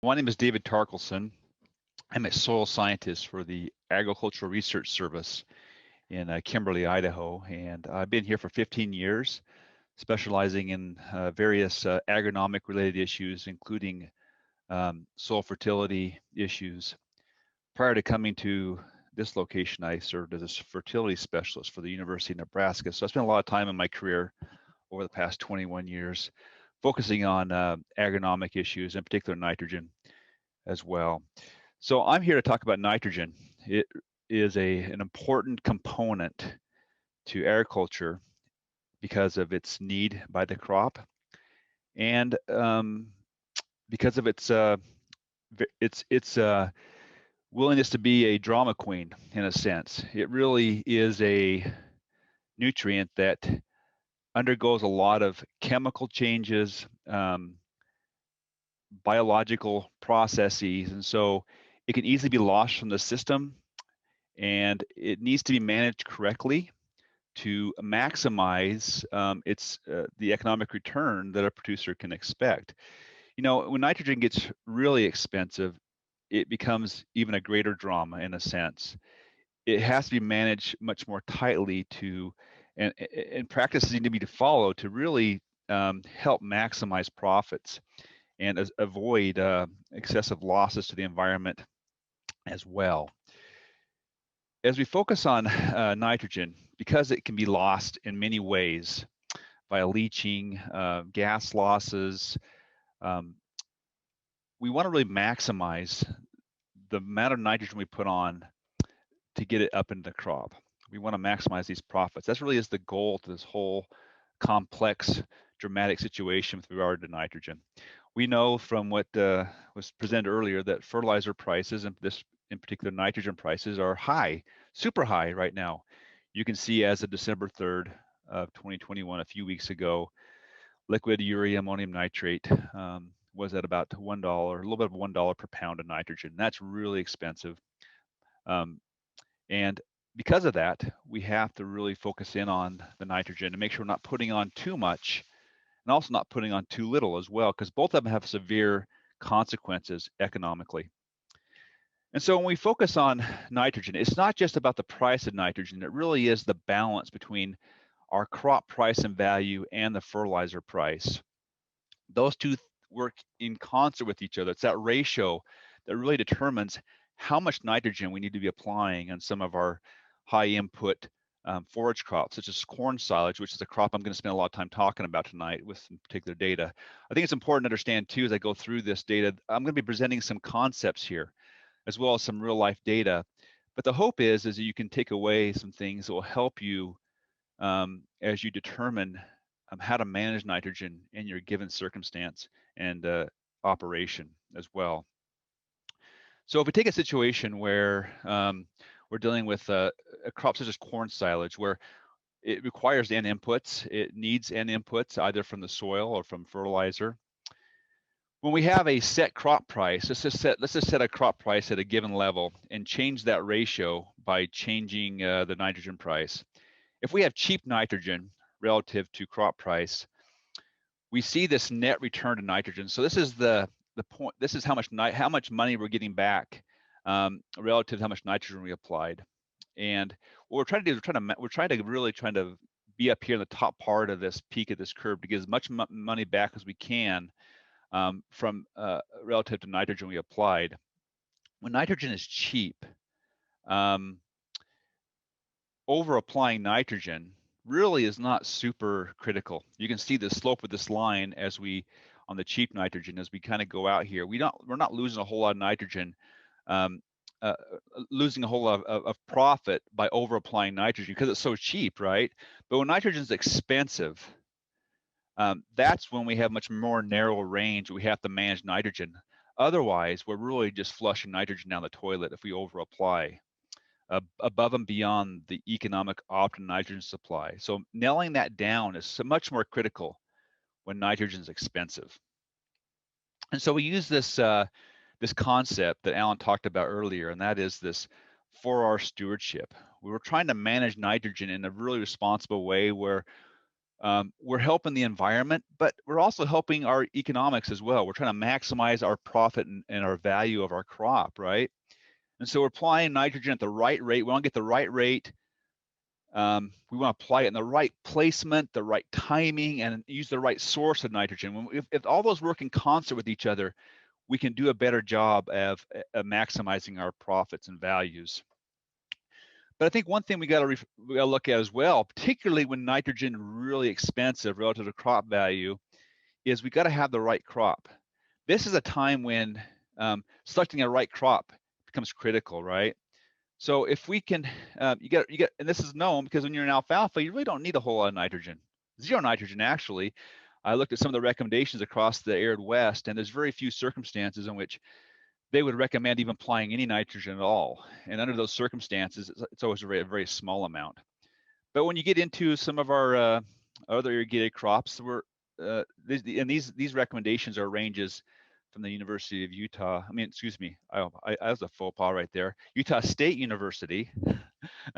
My name is David Tarkalson. I'm a soil scientist for the Agricultural Research Service in Kimberly, Idaho, and I've been here for 15 years, specializing in various agronomic-related issues, including soil fertility issues. Prior to coming to this location, I served as a fertility specialist for the University of Nebraska, so I spent a lot of time in my career over the past 21 years focusing on agronomic issues, in particular nitrogen as well. So I'm here to talk about nitrogen. It is an important component to agriculture because of its need by the crop and because of its willingness to be a drama queen in a sense. It really is a nutrient that undergoes a lot of chemical changes, biological processes, and so it can easily be lost from the system, and it needs to be managed correctly to maximize the economic return that a producer can expect. You know, when nitrogen gets really expensive, it becomes even a greater drama in a sense. It has to be managed much more tightly and practices need to be to follow to really help maximize profits and avoid excessive losses to the environment as well. As we focus on nitrogen, because it can be lost in many ways via leaching, gas losses, we want to really maximize the amount of nitrogen we put on to get it up into the crop. We want to maximize these profits. That really is the goal to this whole complex, dramatic situation with regard to nitrogen. We know from what was presented earlier that fertilizer prices, and this in particular nitrogen prices, are high, super high right now. You can see as of December 3rd of 2021, a few weeks ago, liquid urea ammonium nitrate was at about $1, a little bit of $1 per pound of nitrogen. That's really expensive. And because of that, we have to really focus in on the nitrogen and make sure we're not putting on too much and also not putting on too little as well, because both of them have severe consequences economically. And so when we focus on nitrogen, it's not just about the price of nitrogen, it really is the balance between our crop price and value and the fertilizer price. Those two work in concert with each other. It's that ratio that really determines how much nitrogen we need to be applying on some of our high input forage crops, such as corn silage, which is a crop I'm going to spend a lot of time talking about tonight with some particular data. I think it's important to understand too, as I go through this data, I'm going to be presenting some concepts here, as well as some real life data. But the hope is that you can take away some things that will help you as you determine how to manage nitrogen in your given circumstance and operation as well. So if we take a situation where we're dealing with a crop such as corn silage, where it requires N inputs, it needs N inputs either from the soil or from fertilizer. When we have a set crop price, let's just set a crop price at a given level and change that ratio by changing the nitrogen price. If we have cheap nitrogen relative to crop price, we see this net return to nitrogen. So this is the point. This is how much money we're getting back relative to how much nitrogen we applied. And what we're trying to do is we're trying to be up here in the top part of this peak of this curve to get as much money back as we can from relative to nitrogen we applied. When nitrogen is cheap, over applying nitrogen really is not super critical. You can see the slope of this line as we on the cheap nitrogen as we kind of go out here. We're not losing a whole lot of nitrogen, losing a whole lot of profit by over applying nitrogen because it's so cheap, right? But when nitrogen is expensive, that's when we have much more narrow range. We have to manage nitrogen. Otherwise, we're really just flushing nitrogen down the toilet if we over apply above and beyond the economic optimum nitrogen supply. So nailing that down is so much more critical when nitrogen is expensive. And so we use this this concept that Alan talked about earlier, and that is this FourR stewardship. We were trying to manage nitrogen in a really responsible way where We're helping the environment, but we're also helping our economics as well. We're trying to maximize our profit and our value of our crop, right? And so we're applying nitrogen at the right rate. We want to get the right rate. We want to apply it in the right placement, the right timing, and use the right source of nitrogen. If all those work in concert with each other, we can do a better job of maximizing our profits and values. But I think one thing we got to look at as well, particularly when nitrogen really expensive relative to crop value, is we got to have the right crop. This is a time when selecting a right crop becomes critical, right? So if we can, you get, and this is known because when you're in alfalfa, you really don't need a whole lot of nitrogen, zero nitrogen actually. I looked at some of the recommendations across the arid West, and there's very few circumstances in which they would recommend even applying any nitrogen at all. And under those circumstances, it's always a very small amount. But when you get into some of our other irrigated crops, these recommendations are ranges from the University of Utah. I mean, excuse me, I was a faux pas right there. Utah State University,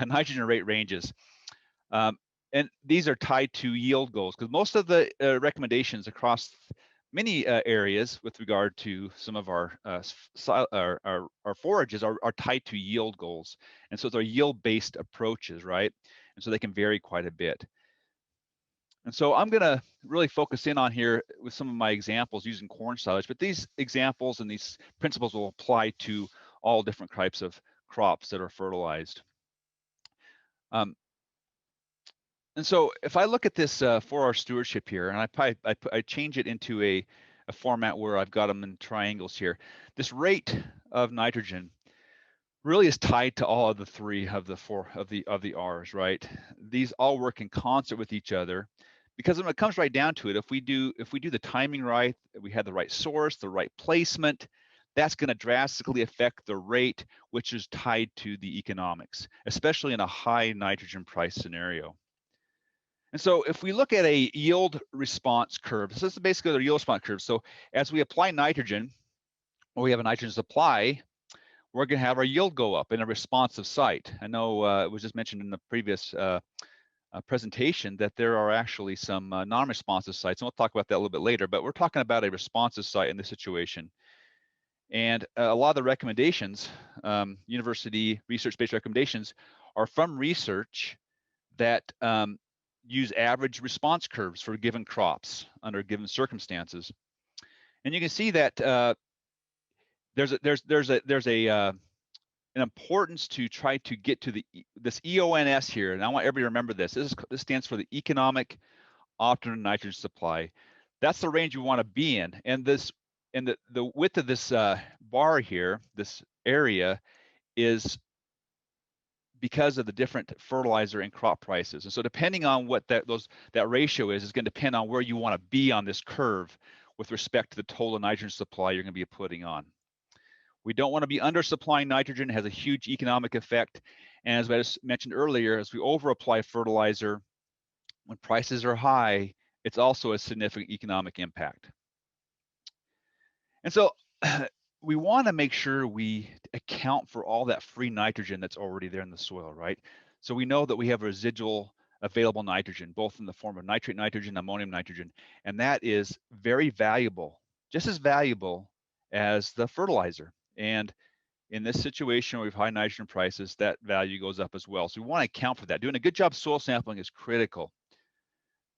nitrogen rate ranges. And these are tied to yield goals because most of the recommendations across many areas with regard to some of our forages are tied to yield goals. And so they're yield-based approaches, right? And so they can vary quite a bit. And so I'm going to really focus in on here with some of my examples using corn silage, but these examples and these principles will apply to all different types of crops that are fertilized. And so if I look at this FourR Stewardship here, and I change it into a format where I've got them in triangles here, this rate of nitrogen really is tied to all of the three of the four of the R's, right? These all work in concert with each other, because when it comes right down to it, if we do the timing right, we have the right source, the right placement, that's going to drastically affect the rate, which is tied to the economics, especially in a high nitrogen price scenario. And so if we look at a yield response curve, this is basically the yield response curve. So as we apply nitrogen, or we have a nitrogen supply, we're going to have our yield go up in a responsive site. I know it was just mentioned in the previous presentation that there are actually some non-responsive sites, and we'll talk about that a little bit later, but we're talking about a responsive site in this situation. And a lot of the recommendations, university research-based recommendations, are from research that use average response curves for given crops under given circumstances. And you can see that there's an importance to try to get to this EONS here, and I want everybody to remember this. This stands for the economic optimum nitrogen supply. That's the range you want to be in, and the width of this bar here, this area, is because of the different fertilizer and crop prices. And so depending on what that ratio is going to depend on where you want to be on this curve with respect to the total nitrogen supply you're going to be putting on. We don't want to be undersupplying nitrogen. It has a huge economic effect. And as I just mentioned earlier, as we overapply fertilizer, when prices are high, it's also a significant economic impact. And so we want to make sure we account for all that free nitrogen that's already there in the soil, right? So we know that we have residual available nitrogen, both in the form of nitrate nitrogen, ammonium nitrogen, and that is very valuable, just as valuable as the fertilizer. And in this situation where we have high nitrogen prices, that value goes up as well. So we want to account for that. Doing a good job soil sampling is critical,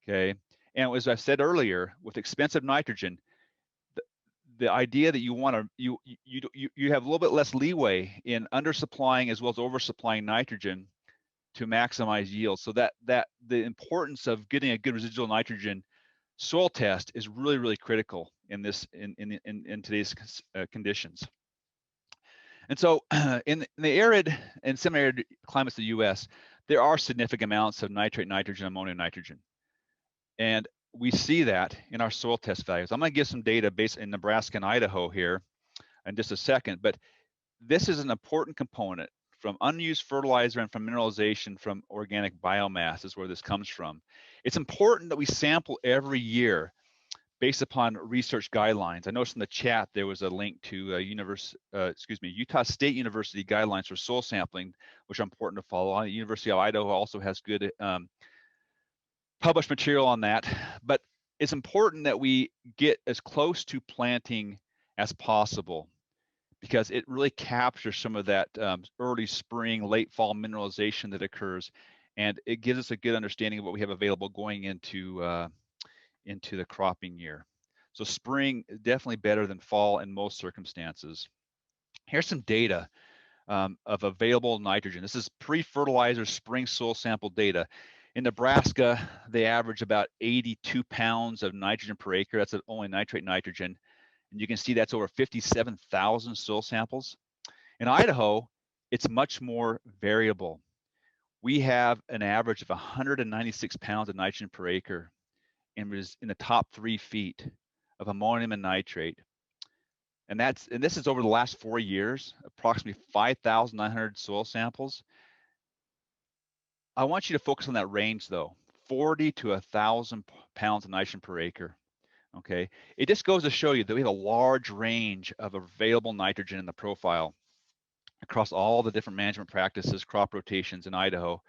okay? And as I said earlier, with expensive nitrogen, the idea that you want to you have a little bit less leeway in undersupplying as well as oversupplying nitrogen to maximize yield. So that the importance of getting a good residual nitrogen soil test is really critical in today's conditions. And so in the arid and semi-arid climates of the U.S., there are significant amounts of nitrate nitrogen, ammonium nitrogen, and we see that in our soil test values. I'm going to give some data based in Nebraska and Idaho here in just a second, but this is an important component from unused fertilizer and from mineralization from organic biomass is where this comes from. It's important that we sample every year based upon research guidelines. I noticed in the chat there was a link to Utah State University guidelines for soil sampling, which are important to follow. The University of Idaho also has good published material on that, but it's important that we get as close to planting as possible because it really captures some of that early spring, late fall mineralization that occurs, and it gives us a good understanding of what we have available going into the cropping year. So spring is definitely better than fall in most circumstances. Here's some data of available nitrogen. This is pre-fertilizer spring soil sample data. In Nebraska, they average about 82 pounds of nitrogen per acre. That's only nitrate nitrogen. And you can see that's over 57,000 soil samples. In Idaho, it's much more variable. We have an average of 196 pounds of nitrogen per acre and is in the top 3 feet of ammonium and nitrate. And this is over the last 4 years, approximately 5,900 soil samples. I want you to focus on that range though, 40 to 1,000 pounds of nitrogen per acre. Okay, it just goes to show you that we have a large range of available nitrogen in the profile across all the different management practices, crop rotations in Idaho.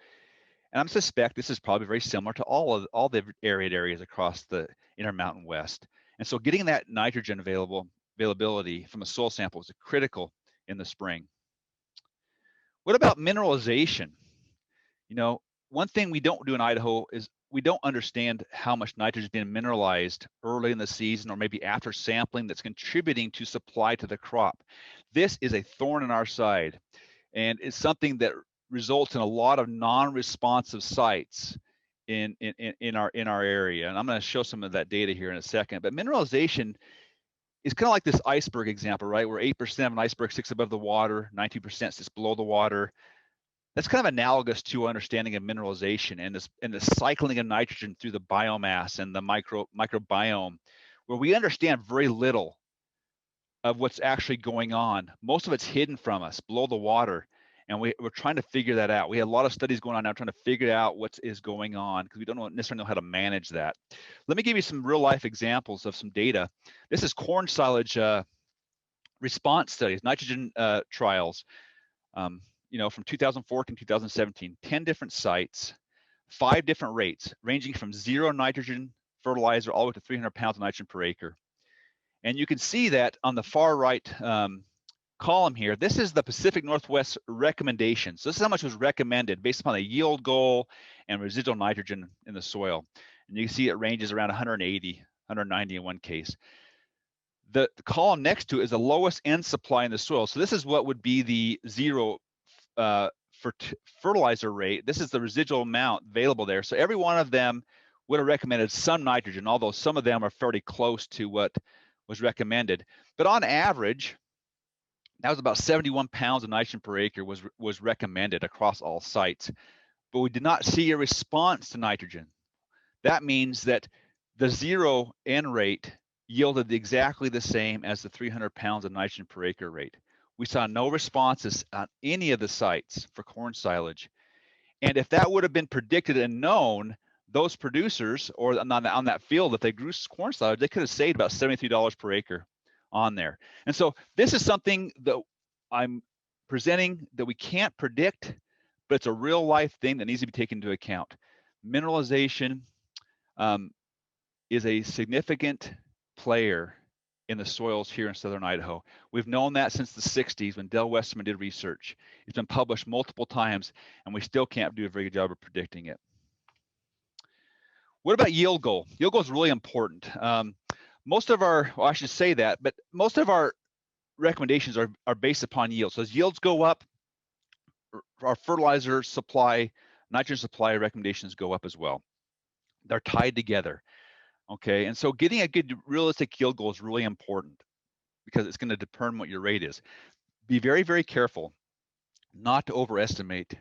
And I suspect this is probably very similar to all the arid areas across the Intermountain West. And so getting that nitrogen availability from a soil sample is critical in the spring. What about mineralization? You know, one thing we don't do in Idaho is we don't understand how much nitrogen is being mineralized early in the season or maybe after sampling that's contributing to supply to the crop. This is a thorn in our side, and it's something that results in a lot of non-responsive sites in our area. And I'm going to show some of that data here in a second. But mineralization is kind of like this iceberg example, right? Where 8% of an iceberg sits above the water, 19% sits below the water. That's kind of analogous to understanding of mineralization and the cycling of nitrogen through the biomass and the microbiome, where we understand very little of what's actually going on. Most of it's hidden from us below the water, and we're trying to figure that out. We have a lot of studies going on now trying to figure out what is going on because we don't necessarily know how to manage that. Let me give you some real life examples of some data. This is corn silage response studies, nitrogen trials. You know, from 2014 to 2017, 10 different sites, 5 different rates, ranging from 0 nitrogen fertilizer all the way to 300 pounds of nitrogen per acre. And you can see that on the far right column here, this is the Pacific Northwest recommendations. So this is how much was recommended based upon a yield goal and residual nitrogen in the soil. And you can see it ranges around 180, 190 in one case. The column next to it is the lowest end supply in the soil. So this is what would be the 0 fertilizer rate. This is the residual amount available there. So every one of them would have recommended some nitrogen, although some of them are fairly close to what was recommended. But on average, that was about 71 pounds of nitrogen per acre was recommended across all sites. But we did not see a response to nitrogen. That means that the 0 N rate yielded exactly the same as the 300 pounds of nitrogen per acre rate. We saw no responses on any of the sites for corn silage. And if that would have been predicted and known, those producers or on that field, if they grew corn silage, they could have saved about $73 per acre on there. And so this is something that I'm presenting that we can't predict, but it's a real life thing that needs to be taken into account. Mineralization is a significant player in the soils here in southern Idaho. We've known that since the 60s when Del Westerman did research. It's been published multiple times, and we still can't do a very good job of predicting it. What about yield goal? Yield goal is really important. Most of our, well, I should say that, but most of our recommendations are based upon yield. So as yields go up, our fertilizer supply, nitrogen supply recommendations go up as well. They're tied together. Okay, and so getting a good realistic yield goal is really important because it's going to determine what your rate is. Be very, very careful not to overestimate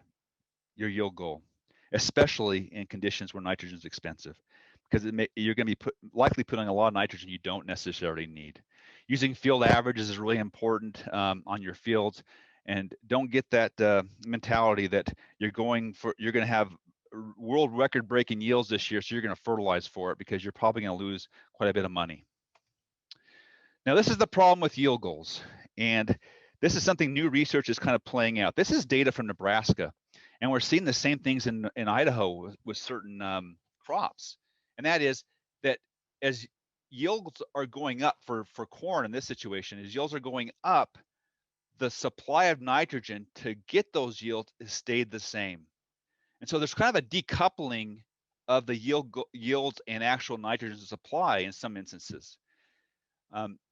your yield goal, especially in conditions where nitrogen is expensive, because you're going to be likely putting a lot of nitrogen you don't necessarily need. Using field averages is really important on your fields, and don't get that mentality that you're going to have world record breaking yields this year, so you're going to fertilize for it because you're probably going to lose quite a bit of money. Now, this is the problem with yield goals, and this is something new research is kind of playing out. This is data from Nebraska, and we're seeing the same things in Idaho with certain crops. And that is that as yields are going up for corn in this situation, as yields are going up, the supply of nitrogen to get those yields has stayed the same. And so there's kind of a decoupling of the yields and actual nitrogen supply in some instances.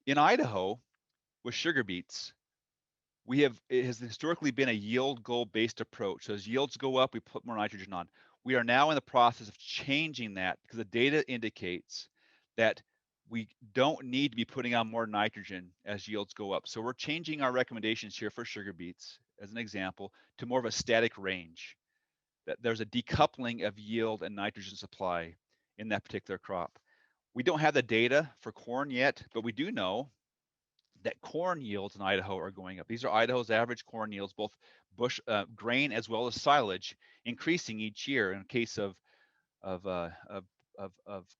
In Idaho, with sugar beets, it has historically been a yield goal based approach. So as yields go up, we put more nitrogen on. We are now in the process of changing that because the data indicates that we don't need to be putting on more nitrogen as yields go up. So we're changing our recommendations here for sugar beets, as an example, to more of a static range. That there's a decoupling of yield and nitrogen supply in that particular crop. We don't have the data for corn yet, but we do know that corn yields in Idaho are going up. These are Idaho's average corn yields, both grain as well as silage, increasing each year. In case of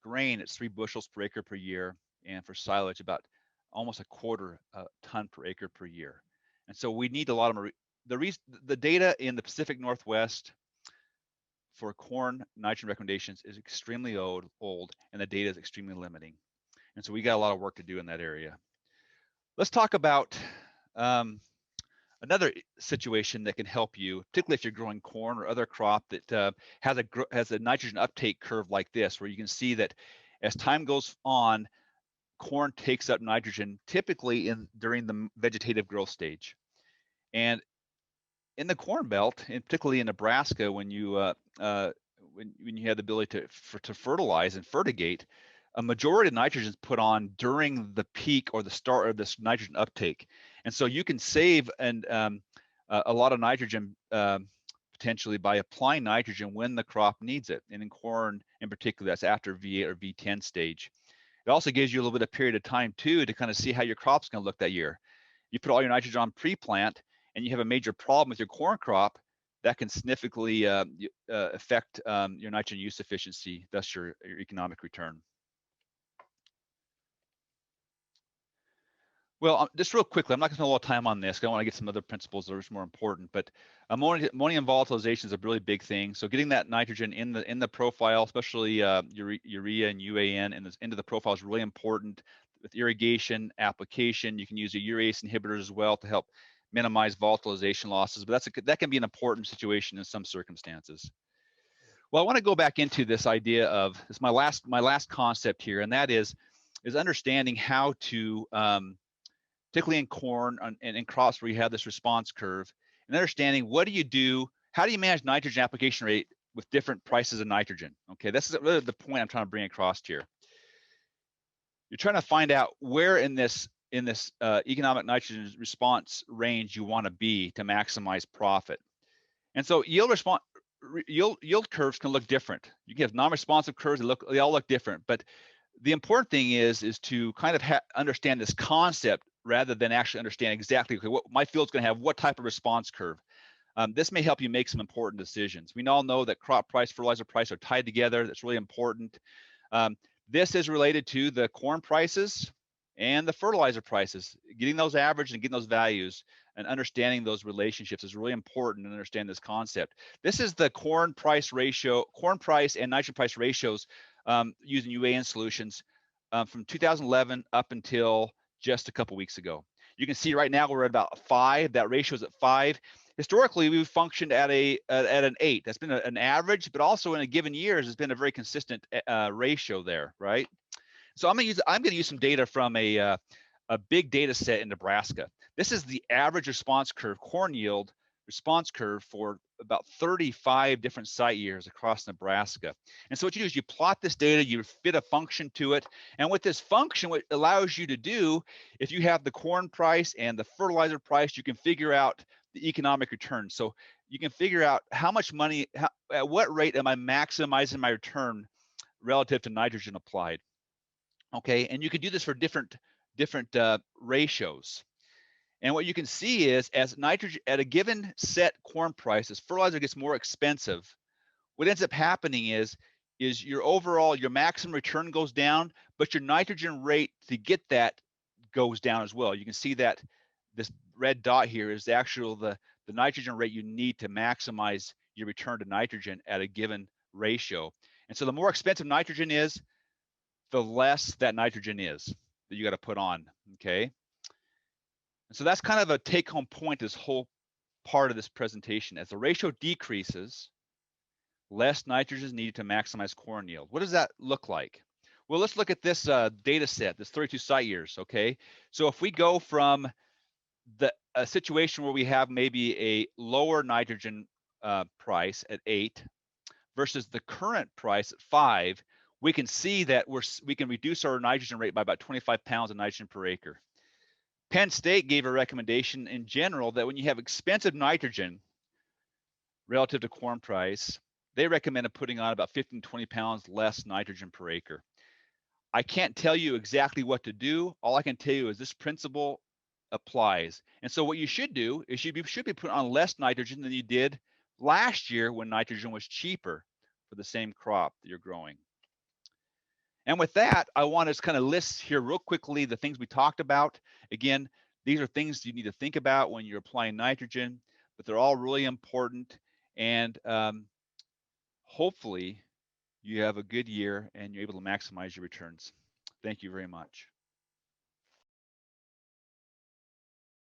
grain, it's 3 bushels per acre per year, and for silage, about almost a quarter ton per acre per year. And so we need a lot of the data in the Pacific Northwest for corn nitrogen recommendations is extremely old, and the data is extremely limiting. And so we got a lot of work to do in that area. Let's talk about another situation that can help you, particularly if you're growing corn or other crop that has a nitrogen uptake curve like this, where you can see that as time goes on, corn takes up nitrogen typically during the vegetative growth stage. And in the Corn Belt, and particularly in Nebraska, when you have the ability to fertilize and fertigate, a majority of nitrogen is put on during the peak or the start of this nitrogen uptake. And so you can save a lot of nitrogen potentially by applying nitrogen when the crop needs it. And in corn in particular, that's after V8 or V10 stage. It also gives you a little bit of period of time too to kind of see how your crop's going to look that year. You put all your nitrogen on pre-plant and you have a major problem with your corn crop, that can significantly affect your nitrogen use efficiency, thus your economic return. Well, just real quickly, I'm not going to spend a lot of time on this because I want to get some other principles that are more important. But ammonium volatilization is a really big thing. So getting that nitrogen in the profile, especially urea and UAN into the profile is really important. With irrigation application, you can use a urease inhibitor as well to help minimize volatilization losses. But that can be an important situation in some circumstances. Well, I want to go back into this idea of this my last concept here, and that is understanding how to particularly in corn and in crops where you have this response curve, and understanding how do you manage nitrogen application rate with different prices of nitrogen? Okay, this is really the point I'm trying to bring across here. You're trying to find out where in this economic nitrogen response range you want to be to maximize profit. And so yield curves can look different. You can have non-responsive curves, they all look different, but the important thing is to kind of understand this concept rather than actually understand exactly what my field's going to have, what type of response curve. This may help you make some important decisions. We all know that crop price, fertilizer price are tied together. That's really important. This is related to the corn prices and the fertilizer prices. Getting those averaged and getting those values and understanding those relationships is really important to understand this concept. This is the corn price and nitrogen price ratios using UAN solutions from 2011 up until just a couple weeks ago. You can see right now we're at about 5. That ratio is at 5. Historically, we've functioned at an 8. That's been an average, but also in a given year has been a very consistent ratio there, right? So I'm going to use some data from a big data set in Nebraska. This is the average response curve, corn yield response curve for about 35 different site years across Nebraska. And so what you do is you plot this data, you fit a function to it. And with this function, what it allows you to do, if you have the corn price and the fertilizer price, you can figure out the economic return. So you can figure out how much money, at what rate am I maximizing my return relative to nitrogen applied. Okay, and you can do this for different ratios. And what you can see is as nitrogen at a given set corn price, as fertilizer gets more expensive, what ends up happening is your maximum return goes down, but your nitrogen rate to get that goes down as well. You can see that this red dot here is the actual the nitrogen rate you need to maximize your return to nitrogen at a given ratio. And so the more expensive nitrogen is, the less that nitrogen is that you got to put on, okay? And so that's kind of a take-home point, this whole part of this presentation. As the ratio decreases, less nitrogen is needed to maximize corn yield. What does that look like? Well, let's look at this data set, this 32 site years, okay? So if we go from a situation where we have maybe a lower nitrogen price at 8 versus the current price at 5, we can see that we can reduce our nitrogen rate by about 25 pounds of nitrogen per acre. Penn State gave a recommendation in general that when you have expensive nitrogen relative to corn price, they recommended putting on about 15 to 20 pounds less nitrogen per acre. I can't tell you exactly what to do. All I can tell you is this principle applies. And so what you should do is you should be putting on less nitrogen than you did last year when nitrogen was cheaper for the same crop that you're growing. And with that, I want to just kind of list here real quickly the things we talked about. Again, these are things you need to think about when you're applying nitrogen, but they're all really important. And hopefully you have a good year and you're able to maximize your returns. Thank you very much.